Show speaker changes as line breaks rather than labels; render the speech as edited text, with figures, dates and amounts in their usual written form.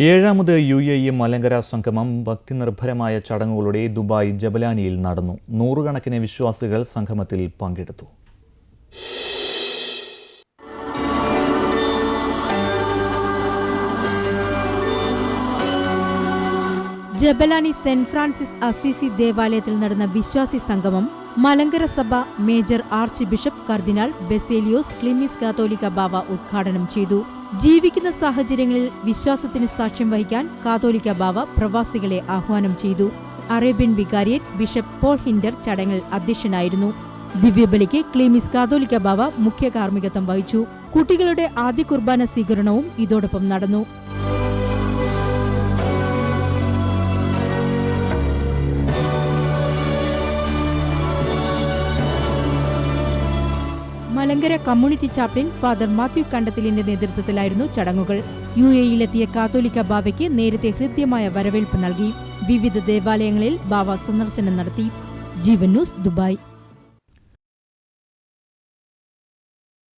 ഏഴാമത് UAE മലങ്കര സംഗമം ഭക്തിനിർഭരമായ ചടങ്ങുകളോടെ Dubai ജബലാനിയിൽ നടന്നു. നൂറുകണക്കിന് വിശ്വാസികൾ സംഗമത്തിൽ പങ്കെടുത്തു.
ജബലാനി സെന്റ് ഫ്രാൻസിസ് അസീസി ദേവാലയത്തിൽ നടന്ന വിശ്വാസി സംഗമം മലങ്കര സഭ മേജർ ആർച്ച് ബിഷപ്പ് കർദിനാൾ ബെസേലിയോസ് ക്ലിമീസ് കാതോലിക്ക ബാവ ഉദ്ഘാടനം ചെയ്തു. ജീവിക്കുന്ന സാഹചര്യങ്ങളിൽ വിശ്വാസത്തിന് സാക്ഷ്യം വഹിക്കാൻ കാതോലിക്ക ബാവ പ്രവാസികളെ ആഹ്വാനം ചെയ്തു. Arabian vicariate bishop Paul Hinder ചടങ്ങിൽ അധ്യക്ഷനായിരുന്നു. ദിവ്യബലിക്ക് ക്ലിമീസ് കാതോലിക്ക ബാവ മുഖ്യ കാർമ്മികത്വം വഹിച്ചു. കുട്ടികളുടെ ആദ്യ കുർബാന സ്വീകരണവും ഇതോടൊപ്പം നടന്നു. Malankara community chaplain Father Mathew കണ്ടത്തിലിന്റെ നേതൃത്വത്തിലായിരുന്നു ചടങ്ങുകൾ. UAEയിലെത്തിയ കാതോലിക്ക ബാവയ്ക്ക് നേരത്തെ ഹൃദ്യമായ വരവേൽപ്പ് നൽകി. വിവിധ ദേവാലയങ്ങളിൽ ബാവ സന്ദർശനം നടത്തി. ജീവൻ ന്യൂസ്, ദുബായ്.